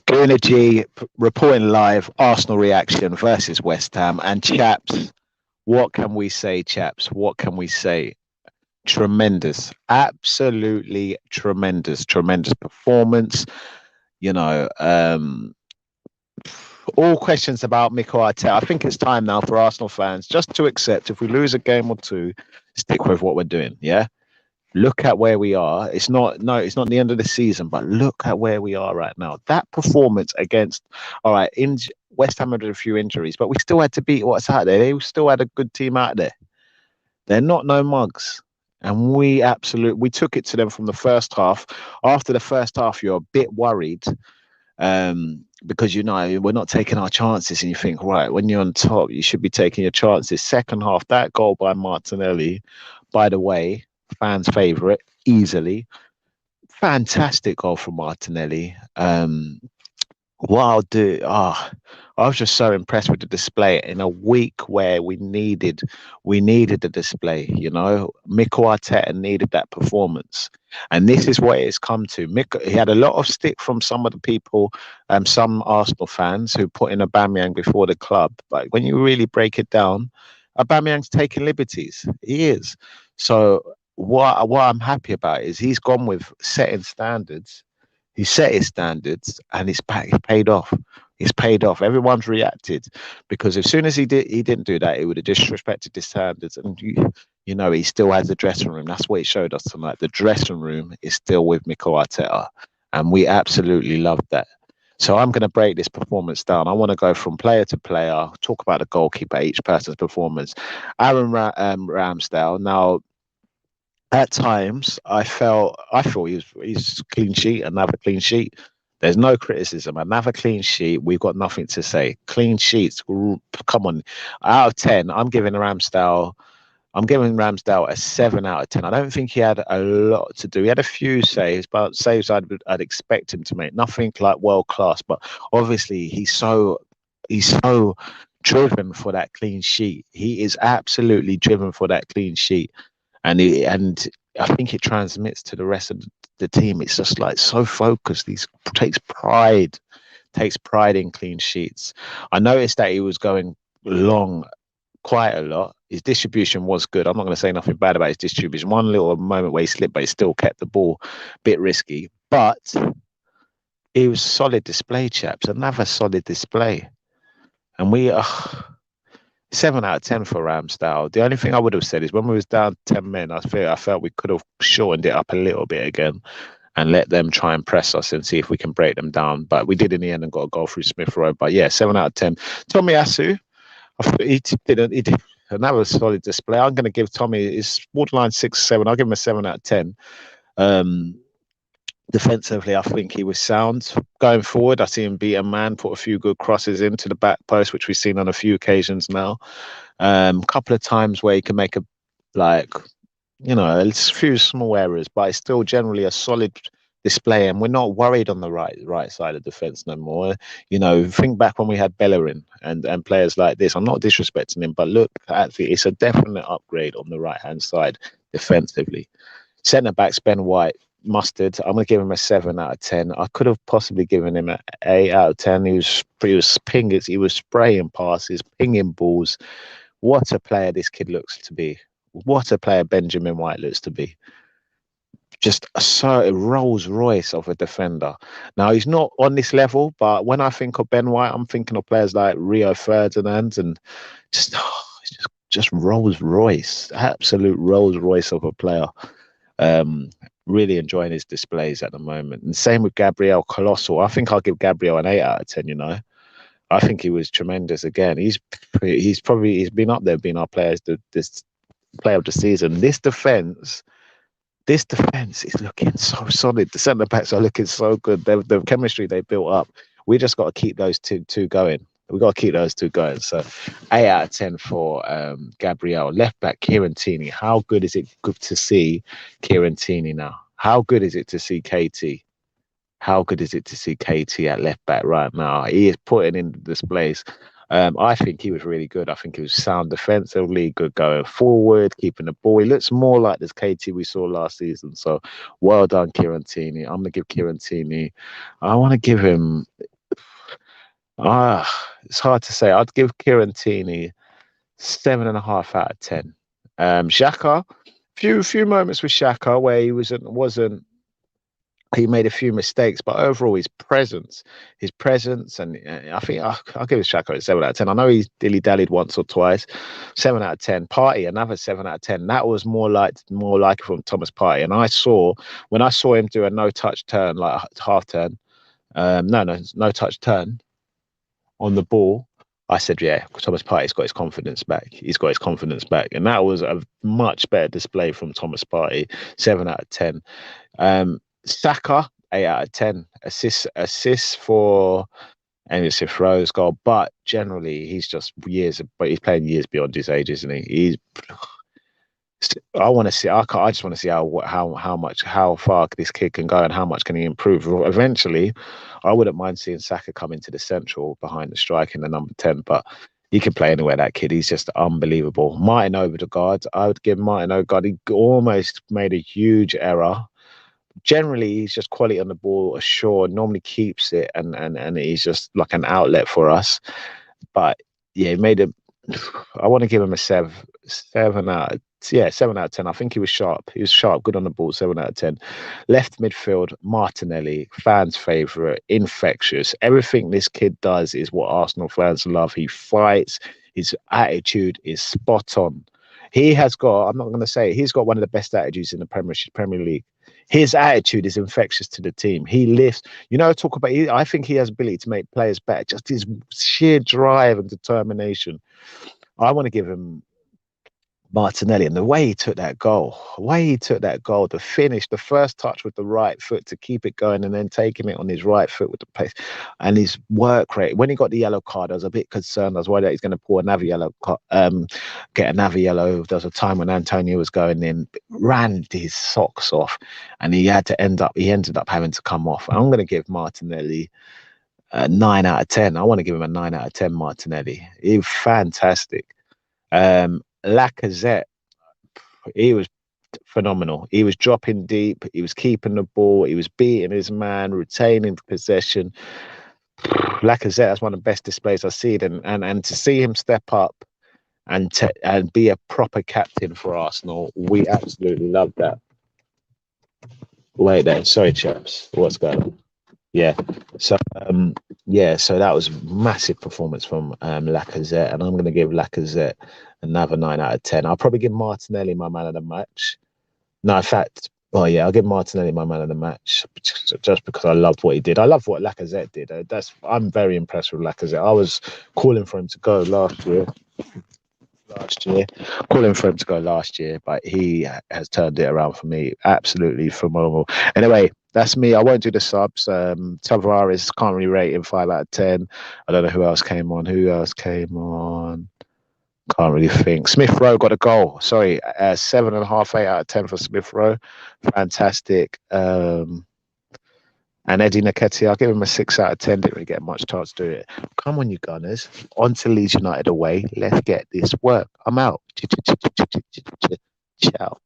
Guna G reporting live Arsenal reaction versus West Ham. And chaps, what can we say, chaps? What can we say? Tremendous, absolutely tremendous, tremendous performance. You know, all questions about Mikel Arteta. I think it's time now for Arsenal fans just to accept if we lose a game or two, stick with what we're doing. Yeah, look at where we are. It's not no, it's not the end of the season, but look at where we are right now. That performance against, all right, in West Ham had a few injuries, but we still had to beat what's out there. They still had a good team out there. They're not no mugs. And we took it to them from the first half. After the first half, you're a bit worried because you know we're not taking our chances, and you think, right, when you're on top, you should be taking your chances. Second half, that goal by Martinelli, by the way, fans' favourite, easily. Fantastic goal from Martinelli. What I'll do, I was just so impressed with the display in a week where we needed the display. You know, Mikel Arteta needed that performance, and this is what it's come to. He had a lot of stick from some of the people, some Arsenal fans who put in Aubameyang before the club. But when you really break it down, Aubameyang's taking liberties. He is. So what I'm happy about is he's gone with setting standards. He set his standards, and it's back. It's paid off. It's paid off. Everyone's reacted because as soon as he didn't do that, he would have disrespected his standards. And you know, he still has the dressing room. That's what he showed us tonight. The dressing room is still with Mikel Arteta, and we absolutely loved that. So I'm going to break this performance down. I want to go from player to player, talk about the goalkeeper, each person's performance. Ramsdale. Now, at times, I thought he's clean sheet, another clean sheet. There's no criticism. Another clean sheet. We've got nothing to say. Clean sheets. Come on. Out of 10, I'm giving Ramsdale. I'm giving Ramsdale a 7 out of 10. I don't think he had a lot to do. He had a few saves, but saves I'd expect him to make. Nothing like world class, but obviously he's so driven for that clean sheet. He is absolutely driven for that clean sheet, and I think it transmits to the rest of the team. It's just like so focused. He takes pride in clean sheets. I noticed that he was going long quite a lot. His distribution was good. I'm not going to say nothing bad about his distribution. One little moment where he slipped, but he still kept the ball a bit risky. But it was solid display, chaps. Another solid display. And 7 out of 10 for Ramsdale. The only thing I would have said is when we was down 10 men, I felt we could have shortened it up a little bit again and let them try and press us and see if we can break them down. But we did in the end and got a goal through Smith Rowe. But yeah, 7 out of 10. Tommy Asu, he did another solid display. I'm going to give Tommy his borderline 6, 7. I'll give him a 7 out of 10. Um, Defensively, I think he was sound. Going forward, I see him beat a man, put a few good crosses into the back post, which we've seen on a few occasions now. A couple of times where he can make like, a few small errors, but it's still generally a solid display. And we're not worried on the right side of defence no more. Think back when we had Bellerin and players like this. I'm not disrespecting him, but look, actually, it's a definite upgrade on the right hand side defensively. Centre backs, Ben White, mustard. I'm gonna give him a 7 out of 10. I could have possibly given him an 8 out of 10. He was spraying passes, pinging balls. What a player this kid looks to be. What a player Benjamin White looks to be. Just a Rolls Royce of a defender. Now he's not on this level, but when I think of Ben White, I'm thinking of players like Rio Ferdinand and just just Rolls Royce, absolute Rolls Royce of a player. Um, Really enjoying his displays at the moment. And same with Gabriel Colossal. I think I'll give Gabriel an 8 out of 10. I think he was tremendous again. He's been up there, being our this player of the season. This defense is looking so solid. The centre backs are looking so good. The chemistry they built up. We just got to keep those two going. We got to keep those two going. So, 8 out of 10 for Gabriel. Left back Kieran Tierney. How good is it good to see Kieran Tierney now? How good is it to see KT? How good is it to see KT at left back right now? He is putting in the displays. I think he was really good. I think he was sound defensively, good going forward, keeping the ball. He looks more like this KT we saw last season. So well done, Kieran Tierney. I'm gonna give Kieran Tierney. I want to give him. It's hard to say. I'd give Kieran Tierney 7.5 out of 10. Xhaka, few moments with Xhaka where he wasn't he made a few mistakes, but overall his presence, and I think I'll give Xhaka a 7 out of 10. I know he dilly dallied once or twice. 7 out of 10. Partey, another 7 out of 10. That was more like from Thomas Partey. And when I saw him do a no touch turn, like half turn, no touch turn on the ball. I said, yeah, Thomas Partey's got his confidence back. He's got his confidence back. And that was a much better display from Thomas Partey. 7 out of 10. Saka, 8 out of 10. Assists for Emile Smith Rowe's goal, but generally he's playing years beyond his age, isn't he? I want to see. I just want to see how far this kid can go and how much can he improve. Eventually, I wouldn't mind seeing Saka come into the central behind the striker in the number 10, but he can play anywhere. That kid, he's just unbelievable. Martin Odegaard, I would give Martin Odegaard. He almost made a huge error. Generally, he's just quality on the ball, assured. Normally keeps it, and he's just like an outlet for us. But yeah, he made a. I want to give him a 7 out of 7 out of 10. I think he was sharp. He was sharp, good on the ball. 7 out of 10. Left midfield, Martinelli, fans' favourite, infectious. Everything this kid does is what Arsenal fans love. He fights. His attitude is spot on. He has got. I'm not going to say it, he's got one of the best attitudes in the Premier League. His attitude is infectious to the team. He lifts. I think he has ability to make players better. Just his sheer drive and determination. I want to give him Martinelli, and the way he took that goal, the finish, the first touch with the right foot to keep it going, and then taking it on his right foot with the pace, and his work rate. When he got the yellow card, I was a bit concerned. I was worried that he's going to pull another yellow, get another yellow. There was a time when Antonio was going in, ran his socks off, and he ended up having to come off. I'm going to give Martinelli 9 out of 10. I want to give him a 9 out of 10. Martinelli, he was fantastic. Lacazette, he was phenomenal. He was dropping deep. He was keeping the ball. He was beating his man, retaining possession. Lacazette, that's one of the best displays I've seen. And to see him step up and be a proper captain for Arsenal, we absolutely love that. Wait there. Sorry, chaps. What's going on? Yeah. So so that was a massive performance from Lacazette, and I'm going to give Lacazette another 9 out of 10. I'll probably give Martinelli my man of the match. No, in fact, I'll give Martinelli my man of the match just because I loved what he did. I love what Lacazette did. I'm very impressed with Lacazette. I was calling for him to go last year, but he has turned it around for me. Absolutely phenomenal. Anyway, that's me. I won't do the subs. Tavares, can't really rate him 5 out of 10. I don't know who else came on. Can't really think. Smith Rowe got a goal. Sorry, 7.5, 8 out of 10 for Smith Rowe. Fantastic. And Eddie Nketiah, I'll give him a 6 out of 10. Didn't really get much chance to do it. Come on, you Gunners. On to Leeds United away. Let's get this work. I'm out. Ciao.